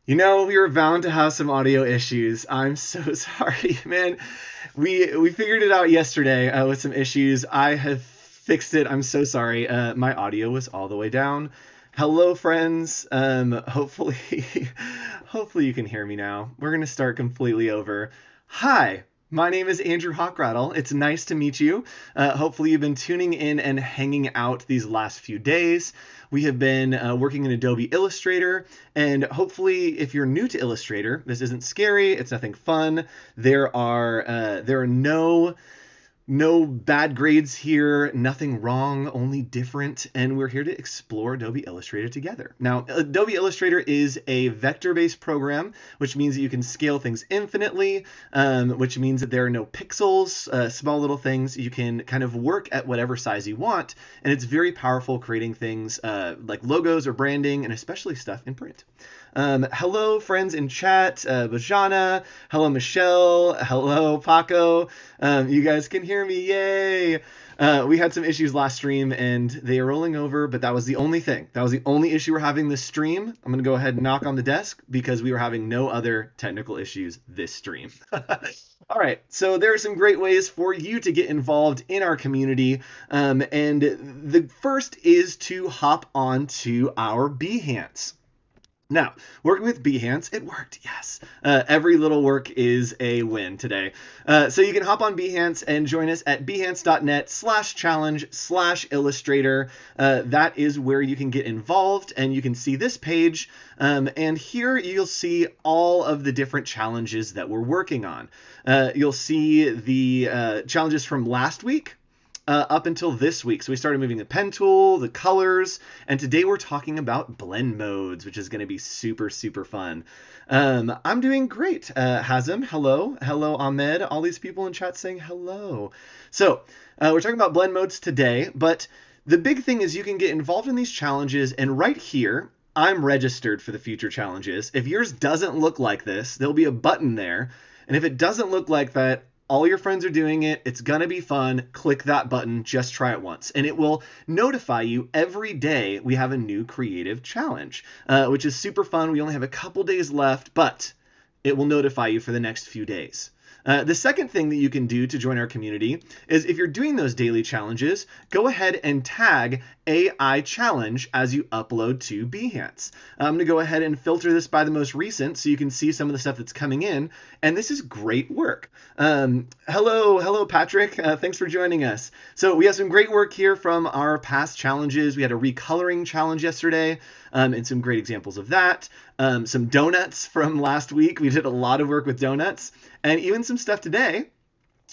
We were bound to have some audio issues. I'm so sorry, man. We figured it out yesterday with some issues. I have fixed it. I'm so sorry. My audio was all the way down. Hello, friends. Hopefully, hopefully you can hear me now. We're gonna start completely over. Hi. My name is Andrew Hockrattle. It's nice to meet you. Hopefully, you've been tuning in and hanging out these last few days. We have been working in Adobe Illustrator, and hopefully, if you're new to Illustrator, this isn't scary. It's nothing fun. There are no bad grades here, nothing wrong, only different, and we're here to explore Adobe Illustrator together. Now, Adobe Illustrator is a vector-based program, which means that you can scale things infinitely, which means that there are no pixels, small little things. You can kind of work at whatever size you want, and it's very powerful creating things like logos or branding, and especially stuff in print. Hello, friends in chat. Bajana. Hello, Michelle. Hello, Paco. You guys can hear me. Yay. We had some issues last stream and they are rolling over, but that was the only thing. That was the only issue we're having this stream. I'm going to go ahead and knock on the desk because we were having no other technical issues this stream. All right, so there are some great ways for you to get involved in our community. And the first is to hop onto our Behance. Now, working with Behance, it worked, yes. Every little work is a win today. So you can hop on Behance and join us at behance.net/challenge/illustrator. That is where you can get involved and you can see this page. And here you'll see all of the different challenges that we're working on. You'll see the challenges from last week. Up until this week. So we started moving the pen tool, the colors, and today we're talking about blend modes, which is going to be super, super fun. I'm doing great. Hazem, hello. Hello, Ahmed. All these people in chat saying hello. So we're talking about blend modes today, but the big thing is you can get involved in these challenges, and right here, I'm registered for the future challenges. If yours doesn't look like this, there'll be a button there, and if it doesn't look like that, all your friends are doing it. It's going to be fun. Click that button. Just try it once. And it will notify you every day we have a new creative challenge, which is super fun. We only have a couple days left, but it will notify you for the next few days. The second thing that you can do to join our community is if you're doing those daily challenges, go ahead and tag AI challenge as you upload to Behance. I'm going to go ahead and filter this by the most recent so you can see some of the stuff that's coming in. And this is great work. Hello, Patrick. Thanks for joining us. So we have some great work here from our past challenges. We had a recoloring challenge yesterday and some great examples of that. Some donuts from last week. We did a lot of work with donuts. And even some stuff today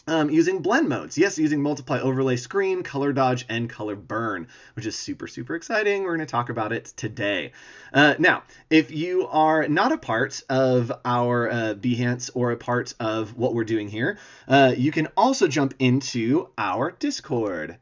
using blend modes. Yes, using multiply, overlay, screen, color dodge, and color burn, which is super, super exciting. We're going to talk about it today. Now, if you are not a part of our Behance or a part of what we're doing here, you can also jump into our Discord.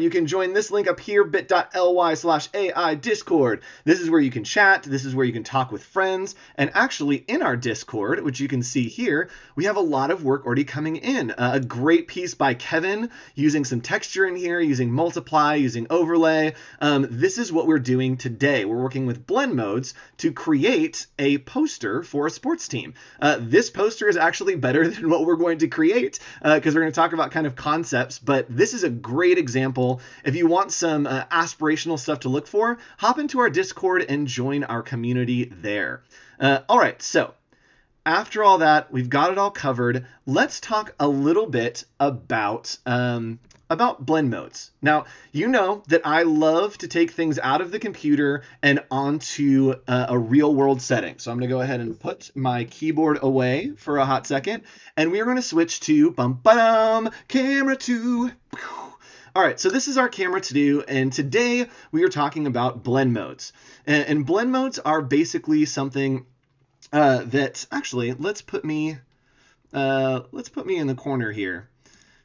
You can join this link up here, bit.ly/AI Discord. This is where you can chat. This is where you can talk with friends. And actually, in our Discord, which you can see here, we have a lot of work already coming in. A great piece by Kevin using some texture in here, using multiply, using overlay. This is what we're doing today. We're working with blend modes to create a poster for a sports team. This poster is actually better than what we're going to create because we're going to talk about kind of concepts, but this is a great example. If you want some aspirational stuff to look for, hop into our Discord and join our community there. All right, so after all that, we've got it all covered. Let's talk a little bit about blend modes. Now, you know that I love to take things out of the computer and onto a real world setting. So I'm going to go ahead and put my keyboard away for a hot second, and we're going to switch to camera 2. All right, so this is our camera to do, and today we are talking about blend modes. And blend modes are basically something that actually let's put me in the corner here,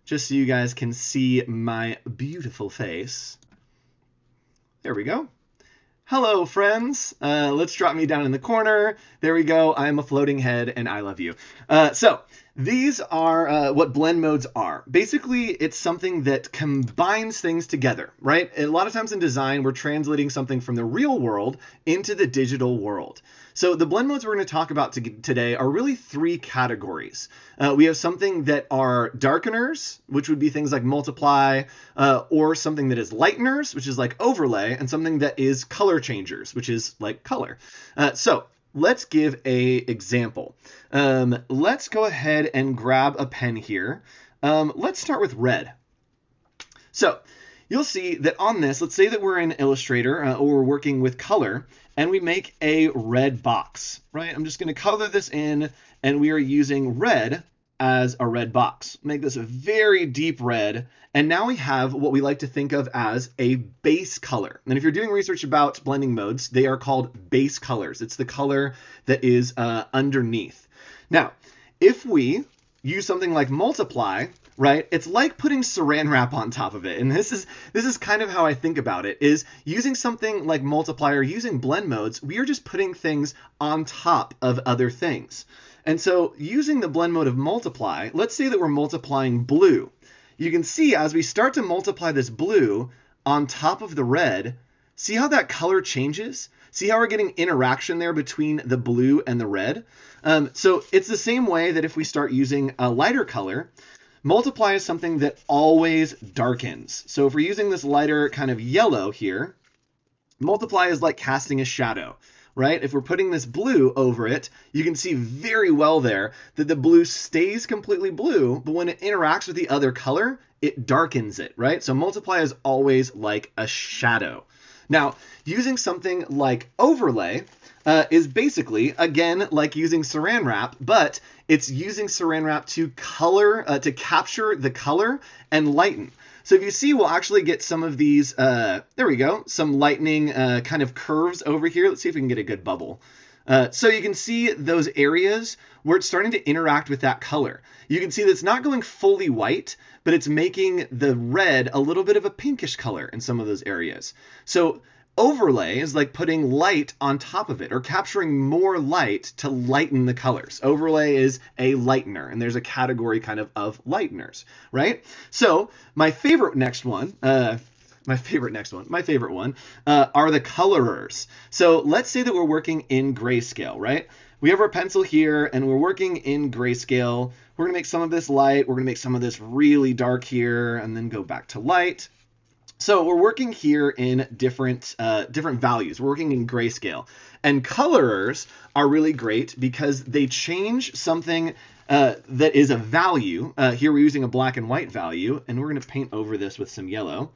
just so you guys can see my beautiful face. There we go. Hello, friends. Let's drop me down in the corner. There we go. I am a floating head, and I love you. So These are what blend modes are. Basically, it's something that combines things together, right? A lot of times in design, we're translating something from the real world into the digital world. So the blend modes we're going to talk about today are really three categories. We have something that are darkeners, which would be things like multiply, or something that is lighteners, which is like overlay, and something that is color changers, which is like color. So let's give a example. Let's go ahead and grab a pen here. Let's start with red. So you'll see that on this, let's say that we're in Illustrator or we're working with color, and we make a red box, right? I'm just going to color this in, and we are using red as a red box. Make this a very deep red, and now we have what we like to think of as a base color. And if you're doing research about blending modes, they are called base colors. It's the color that is underneath. Now, if we use something like multiply, right? It's like putting saran wrap on top of it. And this is kind of how I think about it, is using something like multiply or using blend modes, we are just putting things on top of other things. And so using the blend mode of multiply, let's say that we're multiplying blue. You can see as we start to multiply this blue on top of the red, see how that color changes? See how we're getting interaction there between the blue and the red? So it's the same way that if we start using a lighter color, multiply is something that always darkens. So if we're using this lighter kind of yellow here, multiply is like casting a shadow, right? If we're putting this blue over it, you can see very well there that the blue stays completely blue, but when it interacts with the other color, it darkens it, right? So multiply is always like a shadow. Now, using something like overlay is basically, again, like using saran wrap, but it's using saran wrap to color, to capture the color and lighten. So if you see, we'll actually get some of these, there we go, some lightning kind of curves over here. Let's see if we can get a good bubble. So you can see those areas where it's starting to interact with that color. You can see that it's not going fully white, but it's making the red a little bit of a pinkish color in some of those areas. So overlay is like putting light on top of it or capturing more light to lighten the colors. Overlay is a lightener, and there's a category kind of lighteners, right? So my favorite one are the colorers. So let's say that we're working in grayscale, right? We have our pencil here and we're working in grayscale. We're gonna make some of this light. We're gonna make some of this really dark here and then go back to light. So we're working here in different values. We're working in grayscale. And colorers are really great because they change something that is a value. Here we're using a black and white value, and we're going to paint over this with some yellow.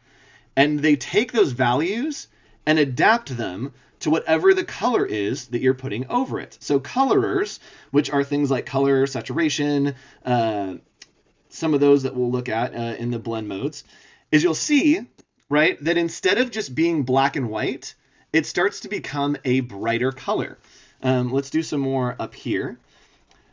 And they take those values and adapt them to whatever the color is that you're putting over it. So colorers, which are things like color, saturation, some of those that we'll look at in the blend modes, is you'll see, right, that instead of just being black and white, it starts to become a brighter color. Let's do some more up here.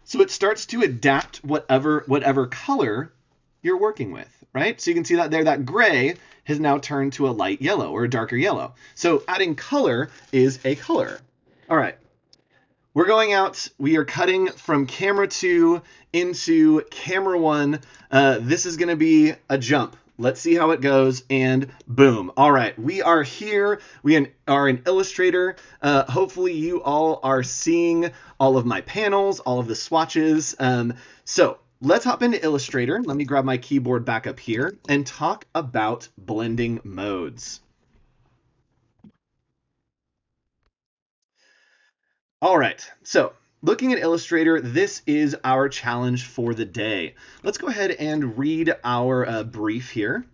So it starts to adapt whatever color you're working with, right? So you can see that there, that gray has now turned to a light yellow or a darker yellow. So adding color is a color. All right. We're going out. We are cutting from camera 2 into camera 1. This is going to be a jump. Let's see how it goes, and boom. All right, we are here. We are in Illustrator. Hopefully you all are seeing all of my panels, all of the swatches. So let's hop into Illustrator. Let me grab my keyboard back up here and talk about blending modes. All right, so looking at Illustrator, this is our challenge for the day. Let's go ahead and read our brief here.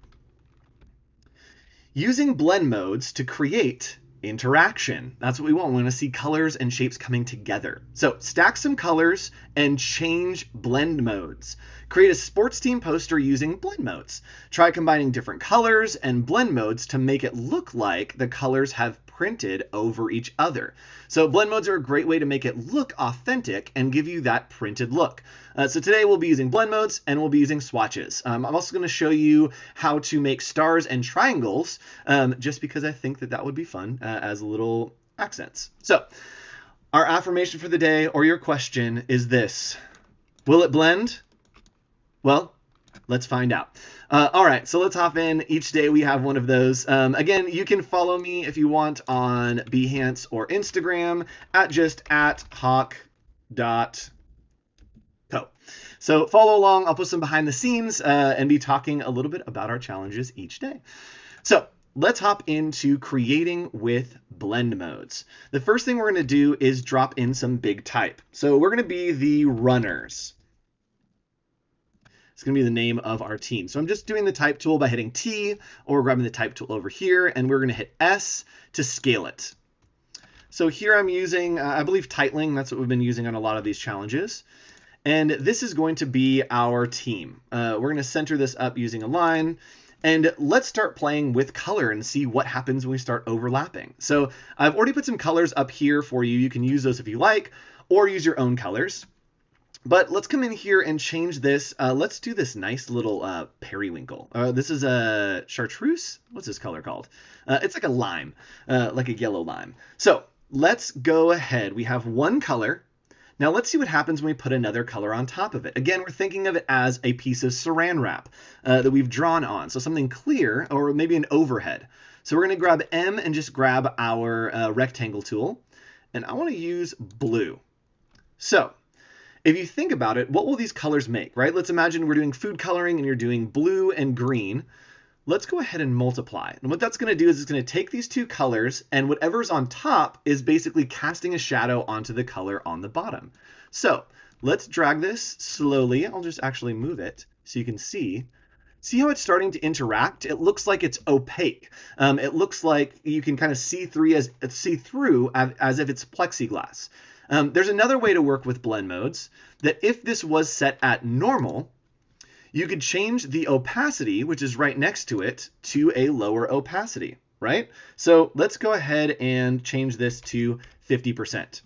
Using blend modes to create interaction. That's what we want. We want to see colors and shapes coming together. So stack some colors and change blend modes. Create a sports team poster using blend modes. Try combining different colors and blend modes to make it look like the colors have printed over each other. So blend modes are a great way to make it look authentic and give you that printed look. So today we'll be using blend modes and we'll be using swatches. I'm also going to show you how to make stars and triangles just because I think that would be fun as little accents. So our affirmation for the day, or your question, is this: Will it blend? Well, let's find out. All right, so let's hop in. Each day we have one of those. Again, you can follow me if you want on Behance or Instagram at hawk.co. So follow along. I'll put some behind the scenes and be talking a little bit about our challenges each day. So let's hop into creating with blend modes. The first thing we're going to do is drop in some big type. So we're going to be the runners. It's going to be the name of our team. So I'm just doing the type tool by hitting T or grabbing the type tool over here, and we're going to hit S to scale it. So here I'm using, I believe, titling. That's what we've been using on a lot of these challenges. And this is going to be our team. We're going to center this up using a line. And let's start playing with color and see what happens when we start overlapping. So I've already put some colors up here for you. You can use those if you like, or use your own colors. But let's come in here and change this. Let's do this nice little periwinkle. This is a chartreuse. What's this color called? It's like a lime, like a yellow lime. So let's go ahead. We have one color. Now let's see what happens when we put another color on top of it. Again, we're thinking of it as a piece of saran wrap that we've drawn on. So something clear, or maybe an overhead. So we're going to grab M and just grab our rectangle tool. And I want to use blue. So if you think about it, what will these colors make, right? Let's imagine we're doing food coloring and you're doing blue and green. Let's go ahead and multiply. And what that's going to do is it's going to take these two colors, and whatever's on top is basically casting a shadow onto the color on the bottom. So let's drag this slowly. I'll just actually move it so you can see. See how it's starting to interact? It looks like it's opaque. It looks like you can kind of see through as if it's plexiglass. There's another way to work with blend modes, that if this was set at normal, you could change the opacity, which is right next to it, to a lower opacity, right? So let's go ahead and change this to 50%.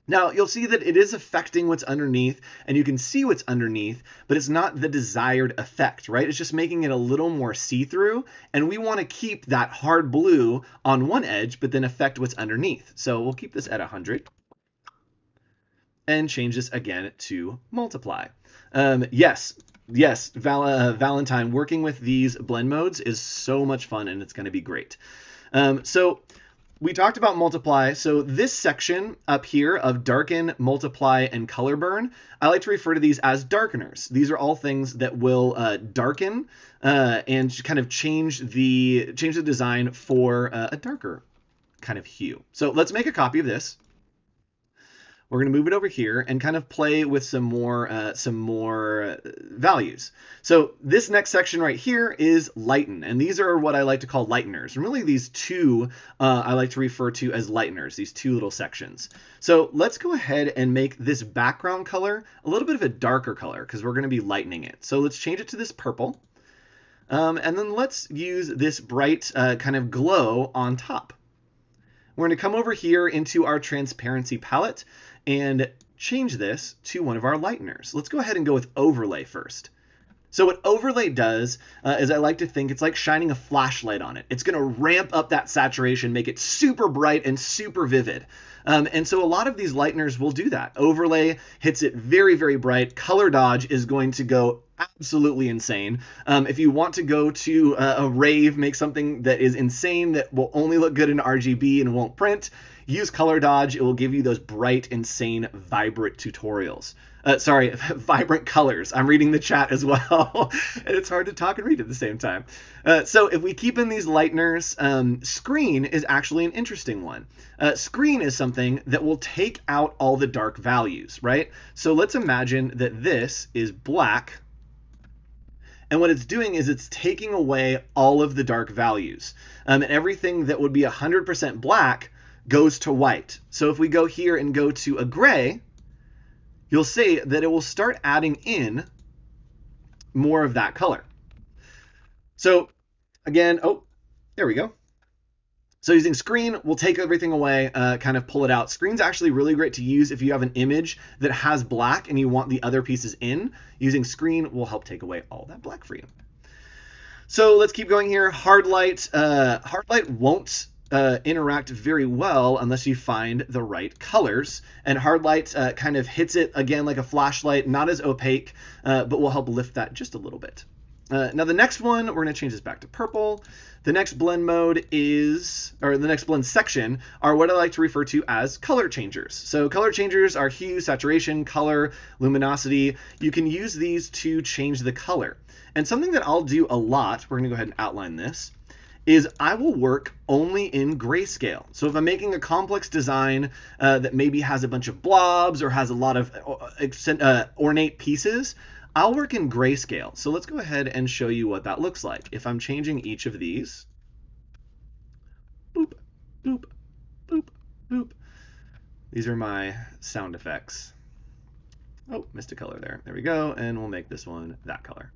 Now you'll see that it is affecting what's underneath, and you can see what's underneath, but it's not the desired effect, right? It's just making it a little more see-through, and we want to keep that hard blue on one edge, but then affect what's underneath. So we'll keep this at 100. And change this again to multiply. Yes, Valentine, working with these blend modes is so much fun, and it's going to be great. So we talked about multiply. So this section up here of darken, multiply, and color burn, I like to refer to these as darkeners. These are all things that will darken and kind of change the design for a darker kind of hue. So let's make a copy of this. We're going to move it over here and kind of play with some more values. So this next section right here is lighten, and these are what I like to call lighteners. And really these two I like to refer to as lighteners, these two little sections. So let's go ahead and make this background color a little bit of a darker color because we're going to be lightening it. So let's change it to this purple. And then let's use this bright kind of glow on top. We're going to come over here into our transparency palette and change this to one of our lighteners. Let's go ahead and go with overlay first. So what overlay does is I like to think it's like shining a flashlight on it. It's going to ramp up that saturation, make it super bright and super vivid. And so a lot of these lighteners will do that. Overlay hits it very, very bright. Color dodge is going to go absolutely insane. If you want to go to a rave, make something that is insane that will only look good in RGB and won't print, use color dodge. It will give you those bright, insane, vibrant tutorials. Vibrant colors. I'm reading the chat as well, and it's hard to talk and read at the same time. So if we keep in these lighteners, screen is actually an interesting one. Screen is something that will take out all the dark values, right? So let's imagine that this is black, and what it's doing is it's taking away all of the dark values. And everything that would be 100% black goes to white. So if we go here and go to a gray, you'll see that it will start adding in more of that color. So again, there we go. So using screen, we'll take everything away, kind of pull it out. Screen's actually really great to use if you have an image that has black and you want the other pieces in. Using screen will help take away all that black for you. So let's keep going here. Hard light won't interact very well unless you find the right colors. And hard light kind of hits it again like a flashlight, not as opaque, but will help lift that just a little bit. Now the next one, we're going to change this back to purple. The next blend mode is, or the next blend section, are what I like to refer to as color changers. So color changers are hue, saturation, color, luminosity. You can use these to change the color. And something that I'll do a lot, we're going to go ahead and outline this, is I will work only in grayscale. So if I'm making a complex design that maybe has a bunch of blobs or has a lot of ornate pieces, I'll work in grayscale. So let's go ahead and show you what that looks like. If I'm changing each of these, boop, boop, boop, boop. These are my sound effects. Oh, missed a color there. There we go. And we'll make this one that color.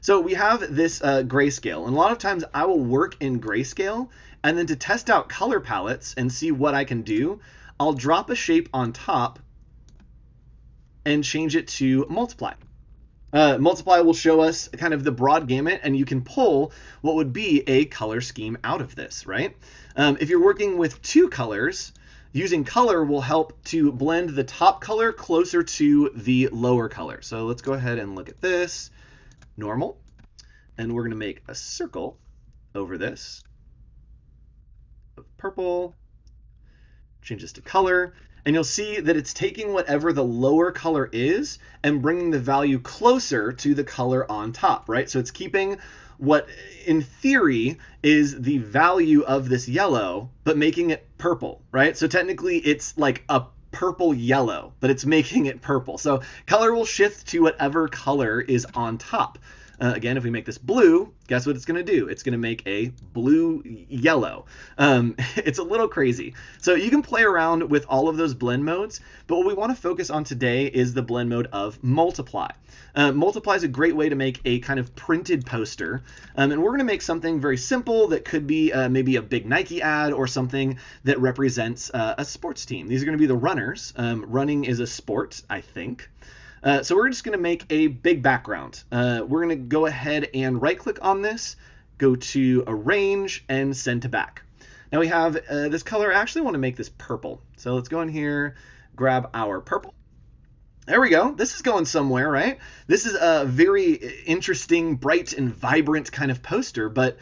So we have this grayscale, and a lot of times I will work in grayscale, and then to test out color palettes and see what I can do, I'll drop a shape on top and change it to multiply. Multiply will show us kind of the broad gamut, and you can pull what would be a color scheme out of this, right? If you're working with two colors, using color will help to blend the top color closer to the lower color. So let's go ahead and look at this. Normal, and we're going to make a circle over this of purple, change this to color, and you'll see that it's taking whatever the lower color is and bringing the value closer to the color on top, right? So it's keeping what in theory is the value of this yellow, but making it purple, right? So technically it's like a purple yellow, but it's making it purple. So color will shift to whatever color is on top. Again, if we make this blue, guess what it's going to do? It's going to make a blue yellow. It's a little crazy. So you can play around with all of those blend modes, but what we want to focus on today is the blend mode of multiply. Multiply is a great way to make a kind of printed poster, and we're going to make something very simple that could be maybe a big Nike ad or something that represents a sports team. These are going to be the runners. Running is a sport, I think. So we're just going to make a big background. We're going to go ahead and right click on this, go to arrange and send to back. Now we have this color. I actually want to make this purple. So let's go in here, grab our purple. There we go. This is going somewhere, right? This is a very interesting, bright and vibrant kind of poster, but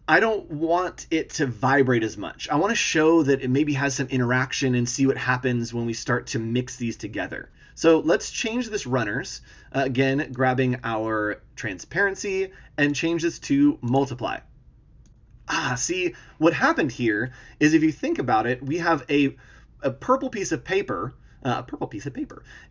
I don't want it to vibrate as much. I want to show that it maybe has some interaction and see what happens when we start to mix these together. So let's change this runners, again, grabbing our transparency and change this to multiply. See, what happened here is if you think about it, we have a purple piece of paper,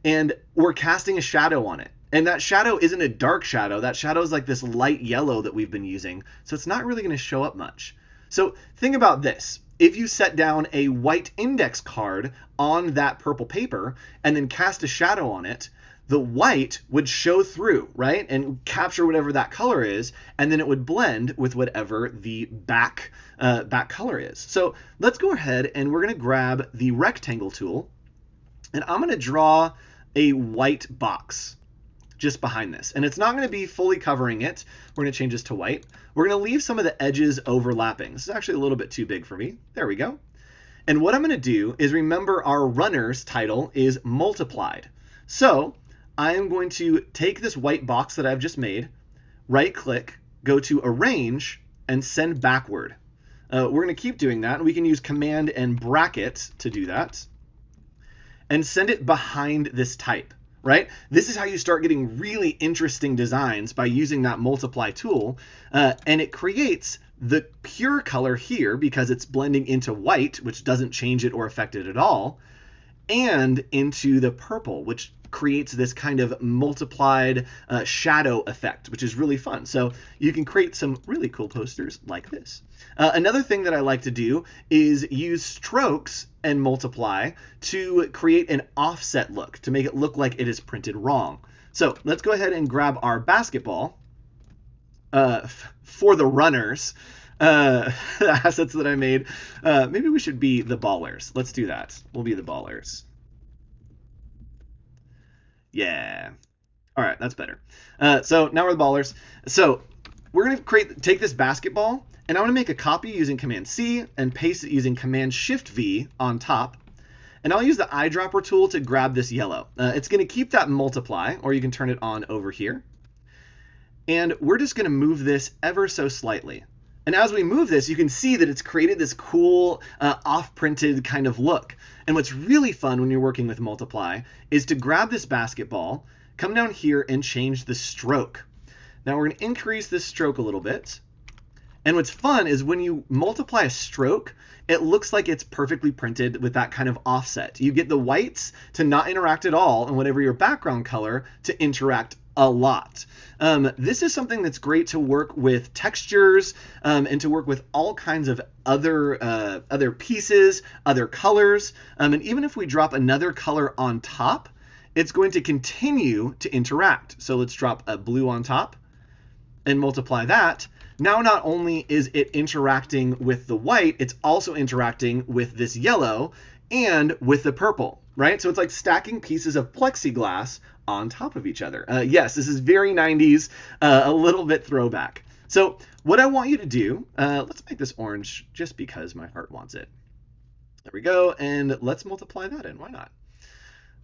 and we're casting a shadow on it. And that shadow isn't a dark shadow. That shadow is like this light yellow that we've been using. So it's not really going to show up much. So think about this. If you set down a white index card on that purple paper and then cast a shadow on it, the white would show through, right? And capture whatever that color is, and then it would blend with whatever the back color is. So let's go ahead and we're going to grab the rectangle tool, and I'm going to draw a white box just behind this. And it's not going to be fully covering it. We're going to change this to white. We're going to leave some of the edges overlapping. This is actually a little bit too big for me. There we go. And what I'm going to do is remember our runner's title is multiplied. So I am going to take this white box that I've just made, right click, go to arrange, and send backward. We're going to keep doing that. We can use command and bracket to do that. And send it behind this type. Right? This is how you start getting really interesting designs by using that multiply tool. And it creates the pure color here because it's blending into white, which doesn't change it or affect it at all, and into the purple, which creates this kind of multiplied shadow effect, which is really fun. So you can create some really cool posters like this. Another thing that I like to do is use strokes and multiply to create an offset look, to make it look like it is printed wrong. So let's go ahead and grab our basketball for the runners. The assets that I made. Maybe we should be the ballers. Let's do that. We'll be the ballers. Yeah. All right, that's better. So now we're the ballers. So we're going to take this basketball, and I'm going to make a copy using Command C and paste it using Command Shift V on top. And I'll use the eyedropper tool to grab this yellow. It's going to keep that multiply, or you can turn it on over here. And we're just going to move this ever so slightly. And as we move this, you can see that it's created this cool off-printed kind of look. And what's really fun when you're working with multiply is to grab this basketball, come down here and change the stroke. Now we're going to increase this stroke a little bit. And what's fun is when you multiply a stroke, it looks like it's perfectly printed with that kind of offset. You get the whites to not interact at all, and whatever your background color to interact a lot. This is something that's great to work with textures and to work with all kinds of other pieces, other colors. And even if we drop another color on top, it's going to continue to interact. So let's drop a blue on top and multiply that. Now, not only is it interacting with the white, it's also interacting with this yellow and with the purple, right? So it's like stacking pieces of plexiglass on top of each other. Yes, this is very 90s, a little bit throwback. So what I want you to do, let's make this orange just because my heart wants it. There we go, and let's multiply that in. Why not?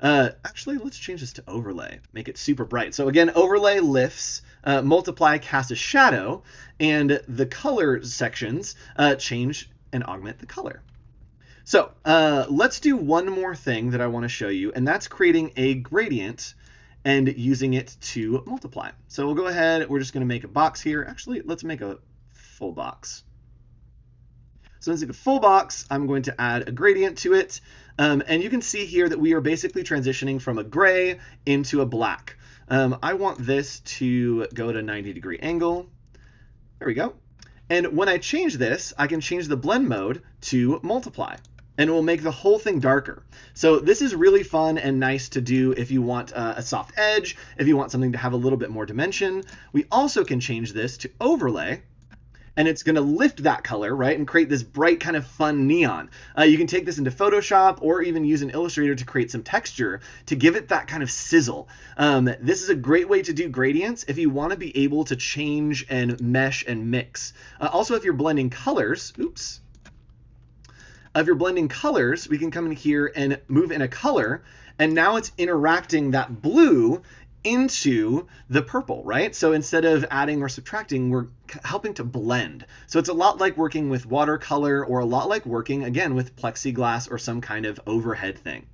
Actually, let's change this to overlay, make it super bright. So again, overlay lifts, multiply casts a shadow, and the color sections change and augment the color. So let's do one more thing that I want to show you, and that's creating a gradient and using it to multiply. So we'll go ahead, we're just going to make a box here. Actually, let's make a full box. So let's make a full box. I'm going to add a gradient to it. And you can see here that we are basically transitioning from a gray into a black. I want this to go at a 90-degree angle. There we go. And when I change this, I can change the blend mode to multiply, and it will make the whole thing darker. So this is really fun and nice to do if you want a soft edge, if you want something to have a little bit more dimension. We also can change this to overlay, and it's going to lift that color, right, and create this bright kind of fun neon. You can take this into Photoshop or even use an Illustrator to create some texture to give it that kind of sizzle. This is a great way to do gradients if you want to be able to change and mesh and mix. Also, if you're blending colors, if you're blending colors, we can come in here and move in a color, and now it's interacting that blue into the purple, right? So instead of adding or subtracting, we're helping to blend. So it's a lot like working with watercolor, or a lot like working, again, with plexiglass or some kind of overhead thing.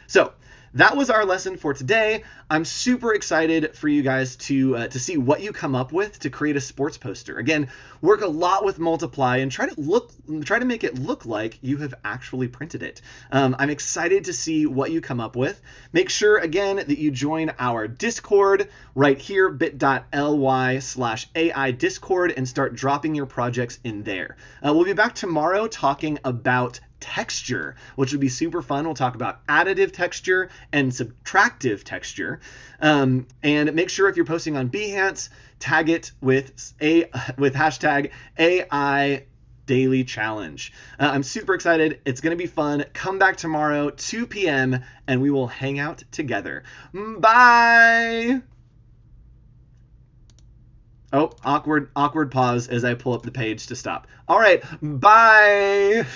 So that was our lesson for today. I'm super excited for you guys to see what you come up with to create a sports poster. Again, work a lot with multiply and try to make it look like you have actually printed it. I'm excited to see what you come up with. Make sure, again, that you join our Discord right here, bit.ly/AI Discord, and start dropping your projects in there. We'll be back tomorrow talking about texture, which would be super fun. We'll talk about additive texture and subtractive texture. And make sure if you're posting on Behance, tag it with hashtag AI Daily Challenge. I'm super excited. It's going to be fun. Come back tomorrow, 2 p.m., and we will hang out together. Bye! Oh, awkward pause as I pull up the page to stop. All right, bye!